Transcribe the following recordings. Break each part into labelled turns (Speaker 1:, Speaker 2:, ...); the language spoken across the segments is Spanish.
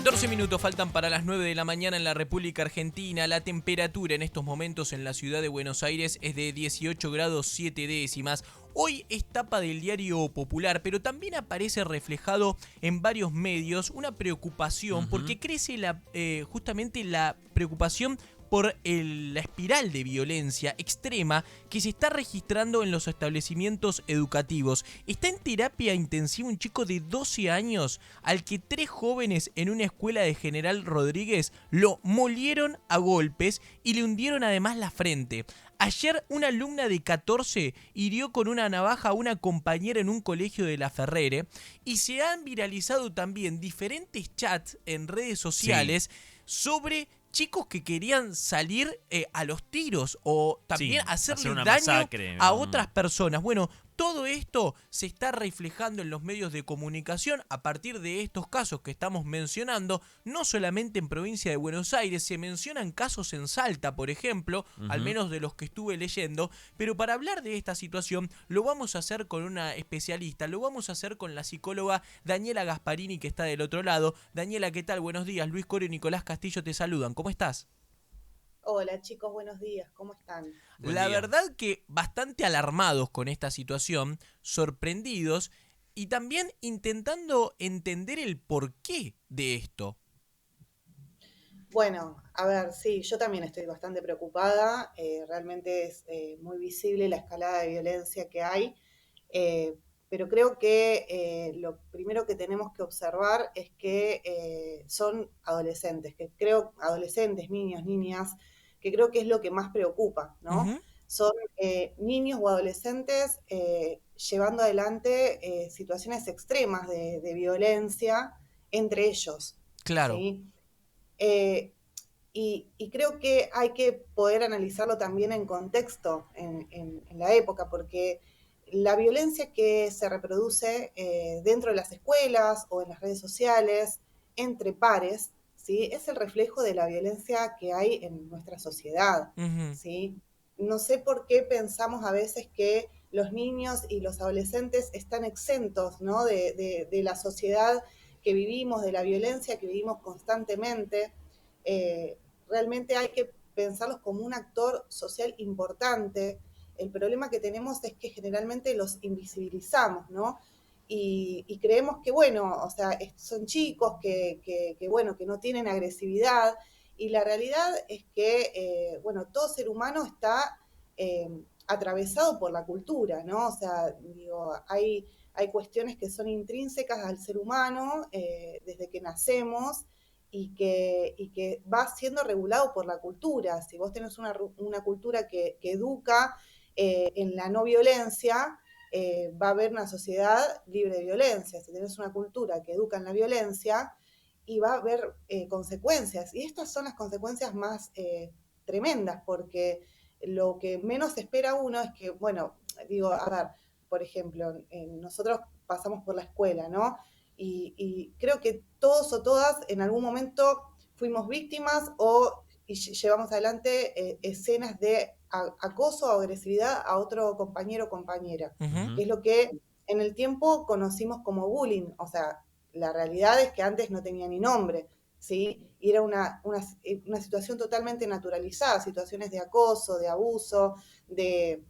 Speaker 1: 14 minutos faltan para las 9 de la mañana en la República Argentina. La temperatura en estos momentos en la ciudad de Buenos Aires es de 18 grados 7 décimas. Hoy es tapa del Diario Popular, pero también aparece reflejado en varios medios una preocupación porque crece justamente la preocupación por la espiral de violencia extrema que se está registrando en los establecimientos educativos. Está en terapia intensiva un chico de 12 años al que 3 jóvenes en una escuela de General Rodríguez lo molieron a golpes y le hundieron además la frente. Ayer una alumna de 14 hirió con una navaja a una compañera en un colegio de La Ferrere y se han viralizado también diferentes chats en redes sociales sobre chicos que querían salir a los tiros o también hacerle
Speaker 2: una
Speaker 1: daño
Speaker 2: masacre.
Speaker 1: a otras personas. Bueno, todo esto se está reflejando en los medios de comunicación a partir de estos casos que estamos mencionando, no solamente en provincia de Buenos Aires, se mencionan casos en Salta, por ejemplo, al menos de los que estuve leyendo, pero para hablar de esta situación lo vamos a hacer con una especialista, lo vamos a hacer con la psicóloga Daniela Gasparini, que está del otro lado. Daniela, ¿qué tal? Buenos días. Luis Corio y Nicolás Castillo te saludan. ¿Cómo estás?
Speaker 3: Hola chicos, buenos días, ¿cómo están?
Speaker 1: La verdad que bastante alarmados con esta situación, sorprendidos y también intentando entender el porqué de esto.
Speaker 3: Bueno, a ver, sí, yo también estoy bastante preocupada, realmente es muy visible la escalada de violencia que hay, pero creo que lo primero que tenemos que observar es que son adolescentes, adolescentes, niños, niñas, que creo que es lo que más preocupa, ¿no?
Speaker 1: Ujú,
Speaker 3: Son niños o adolescentes llevando adelante situaciones extremas de violencia entre ellos,
Speaker 1: claro.
Speaker 3: ¿sí? Eh, y creo que hay que poder analizarlo también en contexto, en la época, porque la violencia que se reproduce dentro de las escuelas o en las redes sociales, entre pares, ¿sí? Es el reflejo de la violencia que hay en nuestra sociedad,
Speaker 1: Ujú.
Speaker 3: ¿sí? No sé por qué pensamos a veces que los niños y los adolescentes están exentos, ¿no? de la sociedad que vivimos, de la violencia que vivimos constantemente. eh, Realmente hay que pensarlos como un actor social importante. El problema que tenemos es que generalmente los invisibilizamos, ¿no? Y creemos que, bueno, o sea, son chicos bueno, que no tienen agresividad, y la realidad es que, bueno, todo ser humano está atravesado por la cultura, ¿no? O sea, digo, hay cuestiones que son intrínsecas al ser humano desde que nacemos y que va siendo regulado por la cultura. Si vos tenés una cultura que educa en la no violencia, va a haber una sociedad libre de violencia. Si tenés una cultura que educa en la violencia, y va a haber consecuencias. Y estas son las consecuencias más tremendas, porque lo que menos espera uno es que, bueno, digo, a ver, por ejemplo, nosotros pasamos por la escuela, ¿no? Y creo que todos o todas en algún momento fuimos víctimas y llevamos adelante escenas de acoso o agresividad a otro compañero o compañera,
Speaker 1: Ujú.
Speaker 3: que es lo que en el tiempo conocimos como bullying. O sea, la realidad es que antes no tenía ni nombre, ¿sí? Y era una situación totalmente naturalizada, situaciones de acoso, de abuso, de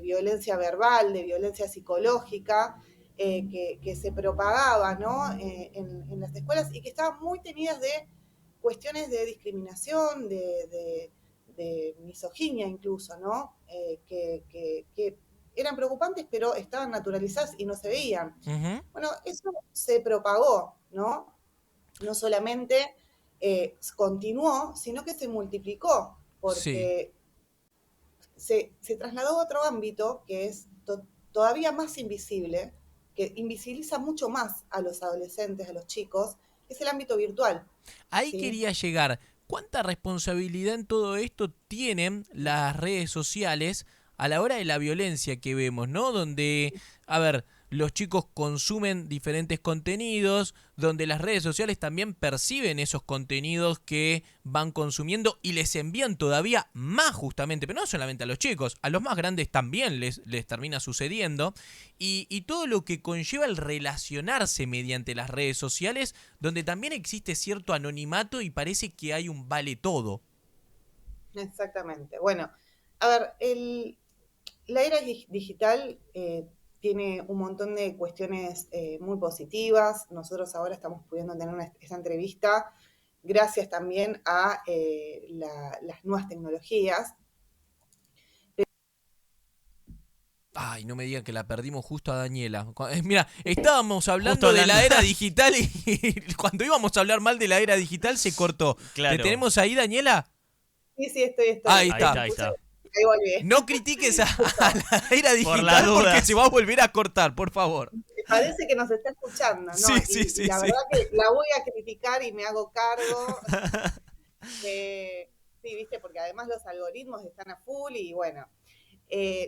Speaker 3: violencia verbal, de violencia psicológica, que se propagaba, ¿no? En las escuelas, y que estaban muy tenidas de cuestiones de discriminación, de misoginia incluso, ¿no? Que eran preocupantes, pero estaban naturalizadas y no se veían.
Speaker 1: Ujú.
Speaker 3: Bueno, eso se propagó, ¿no? No solamente continuó, sino que se multiplicó,
Speaker 1: Sí.
Speaker 3: porque se trasladó a otro ámbito que es todavía más invisible, que invisibiliza mucho más a los adolescentes, a los chicos, que es el ámbito virtual,
Speaker 1: Ahí
Speaker 3: ¿sí?
Speaker 1: quería llegar. ¿Cuánta responsabilidad en todo esto tienen las redes sociales a la hora de la violencia que vemos, ¿no? Donde, a ver, los chicos consumen diferentes contenidos, donde las redes sociales también perciben esos contenidos que van consumiendo y les envían todavía más justamente, pero no solamente a los chicos, a los más grandes también les termina sucediendo, y todo lo que conlleva el relacionarse mediante las redes sociales, donde también existe cierto anonimato y parece que hay un vale todo.
Speaker 3: Exactamente. Bueno, a ver, la era digital tiene un montón de cuestiones muy positivas. Nosotros ahora estamos pudiendo tener esta entrevista gracias también a las nuevas tecnologías.
Speaker 1: Ay, no me digan que la perdimos justo a Daniela. Mira, estábamos hablando
Speaker 2: Justo
Speaker 1: de la
Speaker 2: hablando.
Speaker 1: era digital y cuando íbamos a hablar mal de la era digital se cortó.
Speaker 2: Claro.
Speaker 1: ¿Te tenemos ahí, Daniela?
Speaker 3: Sí, estoy.
Speaker 1: Ahí
Speaker 2: Ahí
Speaker 1: está.
Speaker 2: está.
Speaker 3: Ahí volví.
Speaker 1: No critiques a la era
Speaker 2: Por las
Speaker 1: digital porque
Speaker 2: dudas.
Speaker 1: se va a volver a cortar, por favor.
Speaker 3: Parece que nos está escuchando, ¿no?
Speaker 1: Sí.
Speaker 3: La verdad que la voy a criticar y me hago cargo. Sí, viste, porque además los algoritmos están a full y bueno.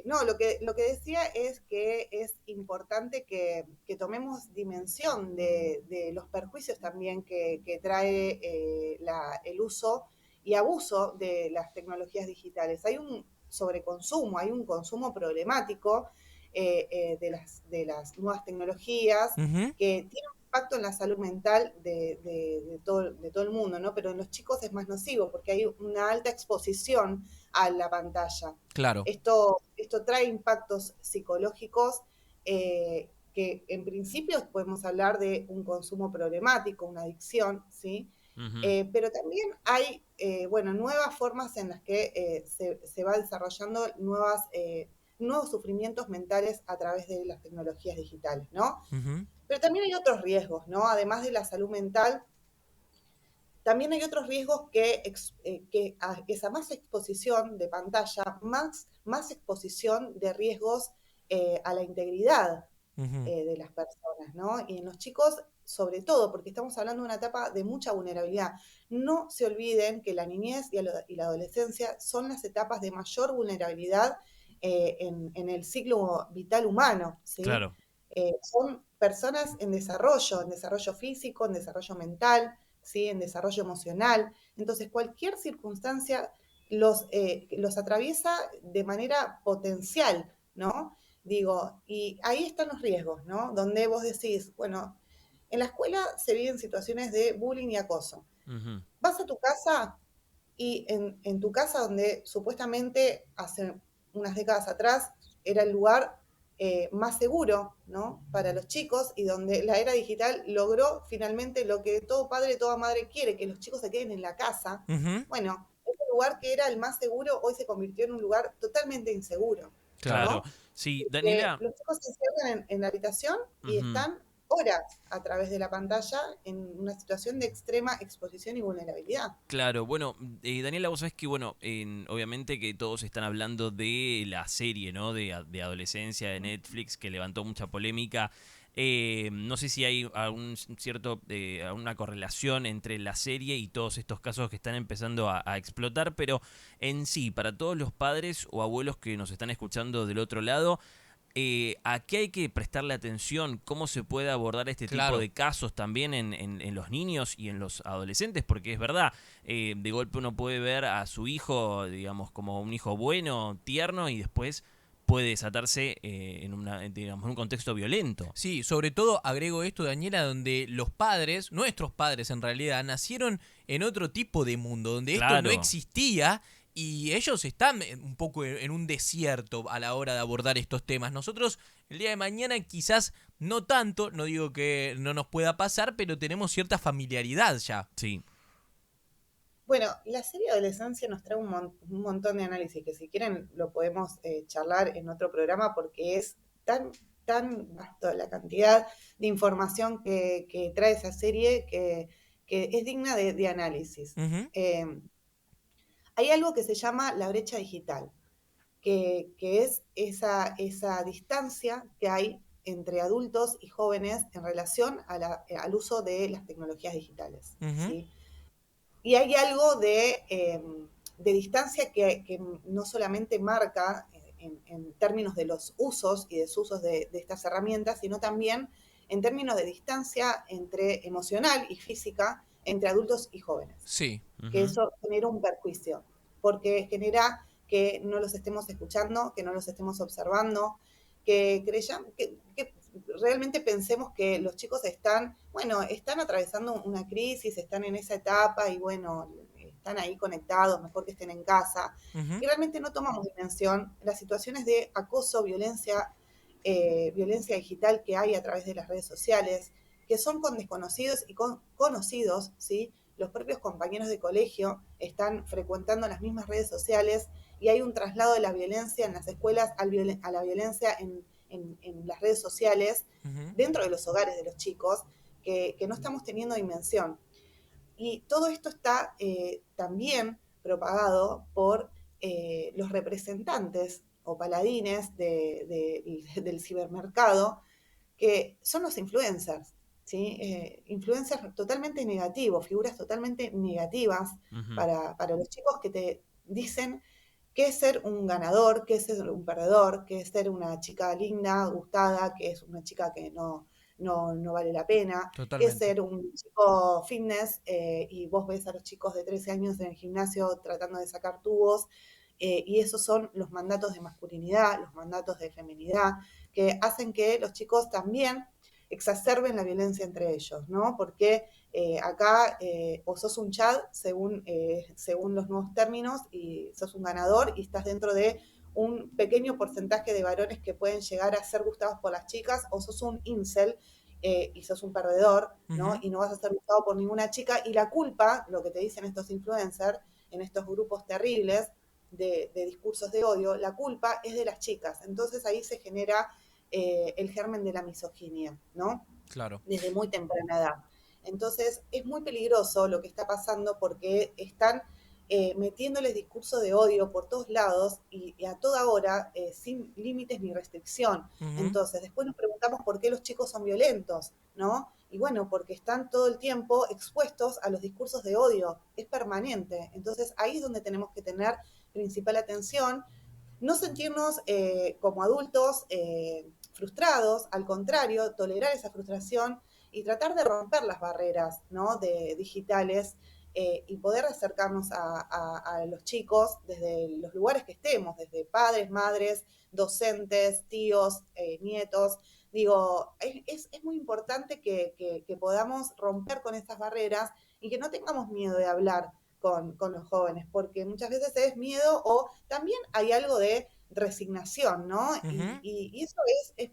Speaker 3: No, lo que decía es que es importante que tomemos dimensión de los perjuicios también que trae el uso y abuso de las tecnologías digitales. Hay un sobreconsumo, hay un consumo problemático de las nuevas tecnologías
Speaker 1: Uh-huh.
Speaker 3: que tiene un impacto en la salud mental de todo el mundo, ¿no? Pero en los chicos es más nocivo porque hay una alta exposición a la pantalla.
Speaker 1: Claro.
Speaker 3: Esto trae impactos psicológicos que en principio podemos hablar de un consumo problemático, una adicción, ¿sí?
Speaker 2: Uh-huh.
Speaker 3: Pero también hay, nuevas formas en las que se va desarrollando nuevos sufrimientos mentales a través de las tecnologías digitales, ¿no?
Speaker 1: Uh-huh.
Speaker 3: Pero también hay otros riesgos, ¿no? Además de la salud mental, también hay otros riesgos que esa más exposición de pantalla, más exposición de riesgos a la integridad
Speaker 1: Uh-huh.
Speaker 3: de las personas, ¿no? Y en los chicos, sobre todo, porque estamos hablando de una etapa de mucha vulnerabilidad. No se olviden que la niñez y la adolescencia son las etapas de mayor vulnerabilidad en el ciclo vital humano, ¿sí?
Speaker 2: Claro.
Speaker 3: Son personas en desarrollo físico, en desarrollo mental, ¿sí? En desarrollo emocional. Entonces, cualquier circunstancia los atraviesa de manera potencial, ¿no? Digo, y ahí están los riesgos, ¿no? Donde vos decís, bueno, en la escuela se viven situaciones de bullying y acoso.
Speaker 2: Uh-huh.
Speaker 3: Vas a tu casa y en tu casa donde supuestamente hace unas décadas atrás era el lugar más seguro, ¿no? Para los chicos y donde la era digital logró finalmente lo que todo padre, toda madre quiere, que los chicos se queden en la casa.
Speaker 1: Uh-huh.
Speaker 3: Bueno, ese lugar que era el más seguro hoy se convirtió en un lugar totalmente inseguro,
Speaker 2: Claro.
Speaker 3: ¿no?
Speaker 2: Sí,
Speaker 3: Que
Speaker 2: Daniela.
Speaker 3: los chicos se encierran en la habitación y
Speaker 2: Uh-huh.
Speaker 3: están horas a través de la pantalla en una situación de extrema exposición y vulnerabilidad.
Speaker 2: Claro, bueno, Daniela, vos sabés que, bueno, obviamente que todos están hablando de la serie, ¿no? De adolescencia de Netflix, que levantó mucha polémica. No sé si hay algún cierto, alguna correlación entre la serie y todos estos casos que están empezando a explotar, pero en sí, para todos los padres o abuelos que nos están escuchando del otro lado, ¿a qué hay que prestarle atención? ¿Cómo se puede abordar este tipo
Speaker 1: Claro.
Speaker 2: de casos también en los niños y en los adolescentes? Porque es verdad, de golpe uno puede ver a su hijo, digamos, como un hijo bueno, tierno, y después puede desatarse digamos, en un contexto violento.
Speaker 1: Sí, sobre todo agrego esto, Daniela, donde los padres, nuestros padres en realidad, nacieron en otro tipo de mundo, donde esto no
Speaker 2: Claro.
Speaker 1: existía y ellos están un poco en un desierto a la hora de abordar estos temas. Nosotros el día de mañana quizás no tanto, no digo que no nos pueda pasar, pero tenemos cierta familiaridad ya.
Speaker 2: Sí.
Speaker 3: Bueno, la serie Adolescencia nos trae un montón de análisis que si quieren lo podemos charlar en otro programa porque es tan vasto la cantidad de información que trae esa serie que es digna de análisis.
Speaker 1: Uh-huh.
Speaker 3: Hay algo que se llama la brecha digital, que es esa distancia que hay entre adultos y jóvenes en relación al uso de las tecnologías digitales,
Speaker 1: Uh-huh.
Speaker 3: ¿sí? Y hay algo de distancia que no solamente marca en términos de los usos y desusos de estas herramientas, sino también en términos de distancia emocional y física entre adultos y jóvenes.
Speaker 1: Sí.
Speaker 3: Que eso genera un perjuicio, porque genera que no los estemos escuchando, que no los estemos observando, que realmente pensemos que los chicos están atravesando una crisis, están en esa etapa y bueno, están ahí conectados, mejor que estén en casa. Y realmente no tomamos dimensión las situaciones de acoso, violencia digital que hay a través de las redes sociales, que son con desconocidos y con conocidos, ¿sí? Los propios compañeros de colegio están frecuentando las mismas redes sociales y hay un traslado de la violencia en las escuelas a la violencia en las redes sociales, dentro de los hogares de los chicos, que no estamos teniendo dimensión. Y todo esto está también propagado por los representantes o paladines del cibermercado, que son los influencers, ¿sí? Influencers totalmente negativos, figuras totalmente negativas para los chicos, que te dicen qué es ser un ganador, qué es ser un perdedor, qué es ser una chica linda, gustada, qué es una chica que no vale la pena, qué es ser un chico fitness, y vos ves a los chicos de 13 años en el gimnasio tratando de sacar tubos, y esos son los mandatos de masculinidad, los mandatos de feminidad, que hacen que los chicos también exacerben la violencia entre ellos, ¿no? Porque acá o sos un Chad, según los nuevos términos, y sos un ganador y estás dentro de un pequeño porcentaje de varones que pueden llegar a ser gustados por las chicas, o sos un incel y sos un perdedor, ¿no? Y no vas a ser gustado por ninguna chica, y la culpa, lo que te dicen estos influencers en estos grupos terribles de discursos de odio, la culpa es de las chicas. Entonces ahí se genera el germen de la misoginia, ¿no?
Speaker 1: Claro.
Speaker 3: Desde muy temprana edad. Entonces es muy peligroso lo que está pasando, porque están metiéndoles discurso de odio por todos lados y a toda hora, sin límites ni restricción. Entonces después nos preguntamos por qué los chicos son violentos, ¿no? Y bueno, porque están todo el tiempo expuestos a los discursos de odio, es permanente. Entonces ahí es donde tenemos que tener principal atención, no sentirnos como adultos frustrados, al contrario, tolerar esa frustración y tratar de romper las barreras, ¿no? digitales, y poder acercarnos a los chicos desde los lugares que estemos, desde padres, madres, docentes, tíos, nietos. Digo, es muy importante que podamos romper con esas barreras y que no tengamos miedo de hablar con los jóvenes, porque muchas veces es miedo, o también hay algo de resignación, ¿no? Y eso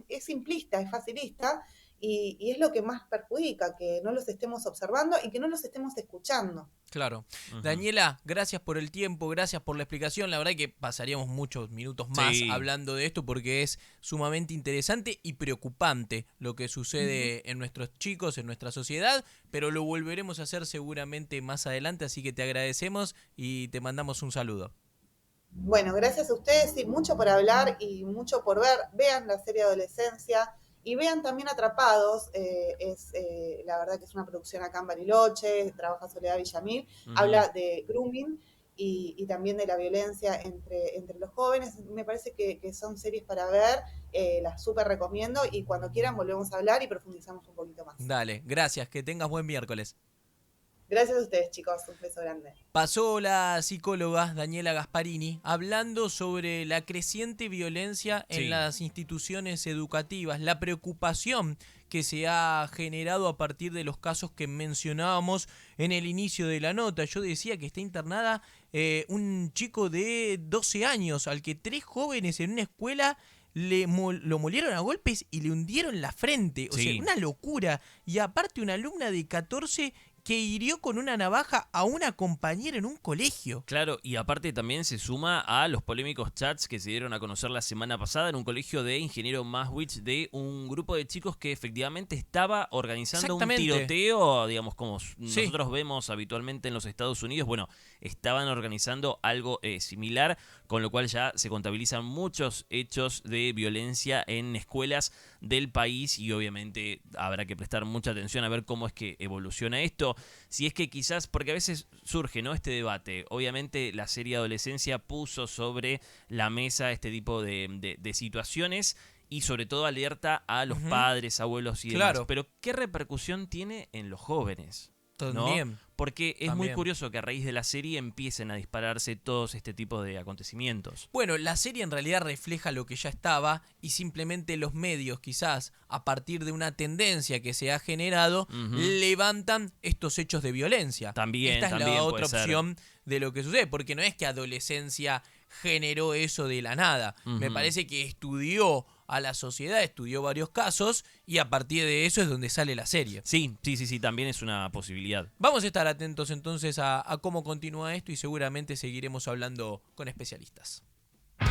Speaker 3: es simplista, es facilista, y es lo que más perjudica, que no los estemos observando y que no los estemos escuchando.
Speaker 1: Claro. Daniela, gracias por el tiempo, gracias por la explicación. La verdad que pasaríamos muchos minutos más hablando de esto, porque es sumamente interesante y preocupante lo que sucede en nuestros chicos, en nuestra sociedad, pero lo volveremos a hacer seguramente más adelante, así que te agradecemos y te mandamos un saludo.
Speaker 3: Bueno, gracias a ustedes, y mucho por hablar y mucho por ver. Vean la serie Adolescencia y vean también Atrapados. La verdad que es una producción acá en Bariloche, trabaja Soledad Villamil, habla de grooming y también de la violencia entre los jóvenes. Me parece que son series para ver, las súper recomiendo, y cuando quieran volvemos a hablar y profundizamos un poquito más.
Speaker 1: Dale, gracias, que tengas buen miércoles.
Speaker 3: Gracias a ustedes, chicos, un beso grande.
Speaker 1: Pasó la psicóloga Daniela Gasparini hablando sobre la creciente violencia en las instituciones educativas, la preocupación que se ha generado a partir de los casos que mencionábamos en el inicio de la nota. Yo decía que está internada un chico de 12 años al que 3 jóvenes en una escuela lo molieron a golpes y le hundieron la frente. O sea, una locura. Y aparte una alumna de 14 que hirió con una navaja a una compañera en un colegio.
Speaker 2: Claro, y aparte también se suma a los polémicos chats que se dieron a conocer la semana pasada en un colegio de Ingeniero Maswich, de un grupo de chicos que efectivamente estaba organizando un tiroteo, digamos, como nosotros vemos habitualmente en los Estados Unidos. Bueno, estaban organizando algo similar, con lo cual ya se contabilizan muchos hechos de violencia en escuelas del país y obviamente habrá que prestar mucha atención a ver cómo es que evoluciona esto. Si es que quizás, porque a veces surge, ¿no?, este debate. Obviamente la serie Adolescencia puso sobre la mesa este tipo de situaciones y sobre todo alerta a los padres, abuelos y demás.
Speaker 1: Claro.
Speaker 2: Pero ¿qué repercusión tiene en los jóvenes? ¿No?
Speaker 1: También.
Speaker 2: Porque es muy
Speaker 1: También.
Speaker 2: curioso que a raíz de la serie empiecen a dispararse todos este tipo de acontecimientos.
Speaker 1: Bueno, la serie en realidad refleja lo que ya estaba y simplemente los medios, quizás a partir de una tendencia que se ha generado, levantan estos hechos de violencia.
Speaker 2: También,
Speaker 1: Esta es
Speaker 2: también
Speaker 1: la
Speaker 2: puede
Speaker 1: otra
Speaker 2: ser.
Speaker 1: opción de lo que sucede, porque no es que Adolescencia generó eso de la nada. Me parece que estudió a la sociedad, estudió varios casos y a partir de eso es donde sale la serie.
Speaker 2: Sí, también es una posibilidad.
Speaker 1: Vamos a estar atentos entonces a cómo continúa esto y seguramente seguiremos hablando con especialistas.